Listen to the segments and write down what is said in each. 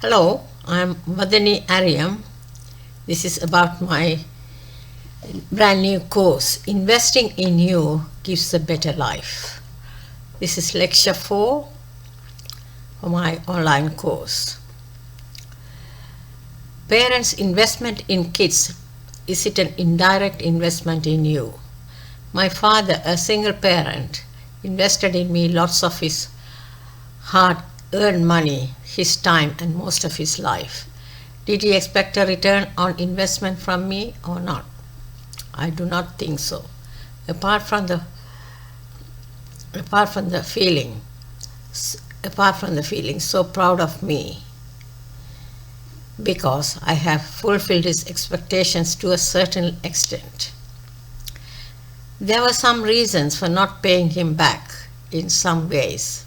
Hello, I'm Vadani Ariam. This is about my brand new course, Investing in You Gives a Better Life. This is lecture 4 for my online course. Parents' investment in kids, is it an indirect investment in you? My father, a single parent, invested in me lots of his hard-earned money, his time, and most of his life. Did he expect a return on investment from me or not? I do not think so. Apart from the feeling, so proud of me because I have fulfilled his expectations to a certain extent. There were some reasons for not paying him back in some ways.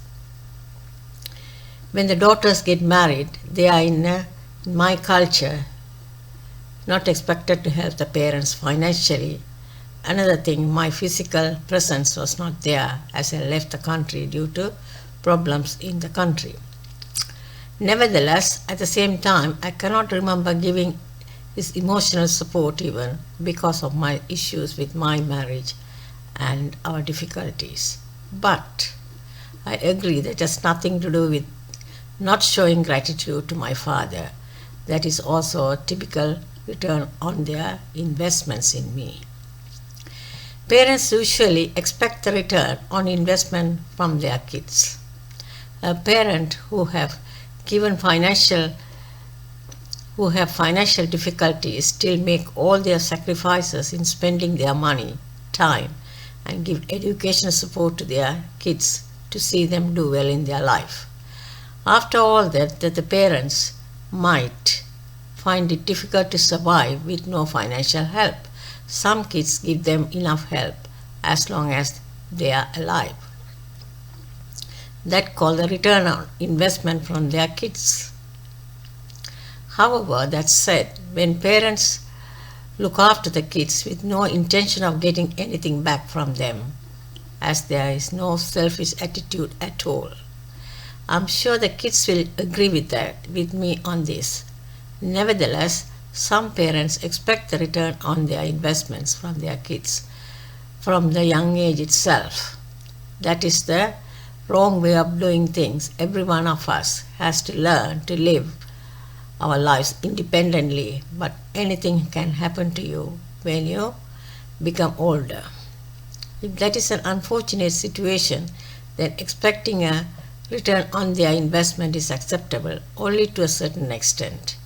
When the daughters get married, they are in my culture not expected to help the parents financially. Another thing, my physical presence was not there as I left the country due to problems in the country. Nevertheless, at the same time, I cannot remember giving his emotional support even because of my issues with my marriage and our difficulties. But I agree that it has nothing to do with not showing gratitude to my father. That is also a typical return on their investments in me. Parents usually expect the return on investment from their kids. A parent who have financial difficulties still make all their sacrifices in spending their money, time, and give educational support to their kids to see them do well in their life. After all that the parents might find it difficult to survive with no financial help. Some kids give them enough help as long as they are alive. That called the return on investment from their kids. However, that said, when parents look after the kids with no intention of getting anything back from them, as there is no selfish attitude at all, I'm sure the kids will agree with me on this. Nevertheless, some parents expect the return on their investments from their kids from the young age itself. That is the wrong way of doing things. Every one of us has to learn to live our lives independently, but anything can happen to you when you become older. If that is an unfortunate situation, then expecting a return on their investment is acceptable only to a certain extent.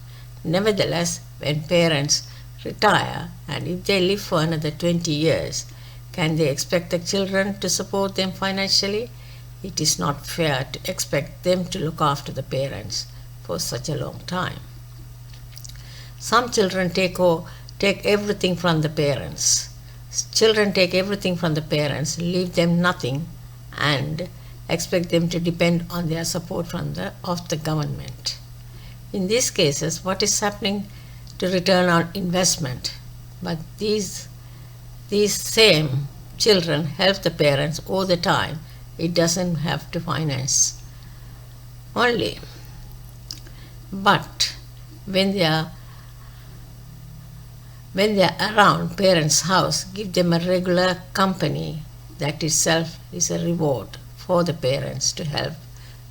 Nevertheless, when parents retire and if they live for another 20 years, can they expect the children to support them financially? It is not fair to expect them to look after the parents for such a long time. Some children take everything from the parents. Children take everything from the parents, leave them nothing, and expect them to depend on their support of the government. In these cases, what is happening to return on investment? But these same children help the parents all the time. It doesn't have to finance only. But when they are around parents' house, give them a regular company. That itself is a reward for the parents to help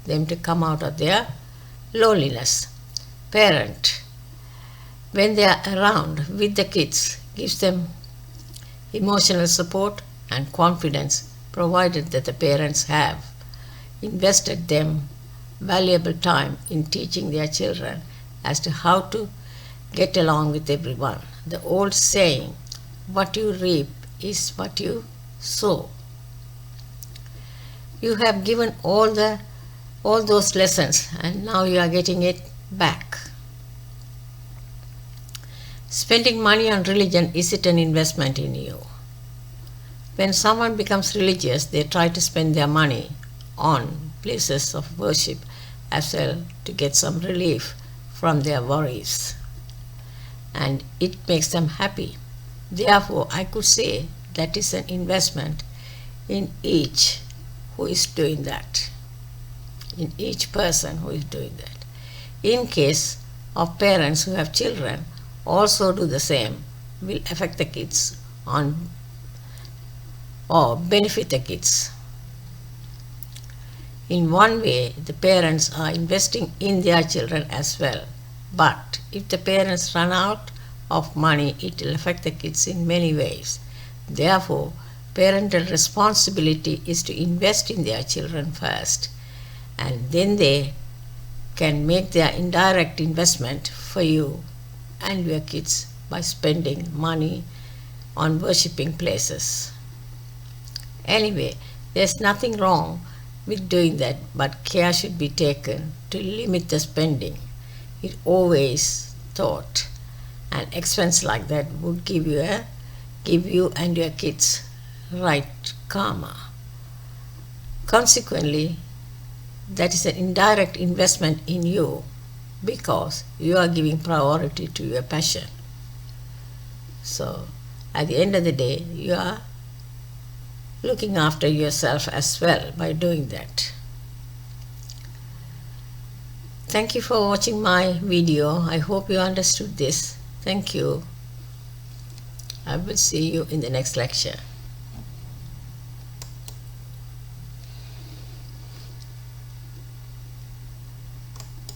them to come out of their loneliness. Parent, when they are around with the kids, gives them emotional support and confidence, provided that the parents have invested them valuable time in teaching their children as to how to get along with everyone. The old saying, what you reap is what you sow. You have given all those lessons and now you are getting it back. Spending money on religion, is it an investment in you? When someone becomes religious, they try to spend their money on places of worship as well to get some relief from their worries. And it makes them happy. Therefore, I could say that is an investment in each who is doing that, in each person who is doing that. in case of parents who have children also do the same, will affect the kids on or benefit the kids. In one way, the parents are investing in their children as well. But if the parents run out of money, it will affect the kids in many ways. Therefore, parental responsibility is to invest in their children first, and then they can make their indirect investment for you and your kids by spending money on worshipping places. Anyway, there's nothing wrong with doing that, but care should be taken to limit the spending. It always thought an expense like that would give you and your kids right karma. Consequently, that is an indirect investment in you because you are giving priority to your passion. So, at the end of the day, you are looking after yourself as well by doing that. Thank you for watching my video. I hope you understood this. Thank you. I will see you in the next lecture.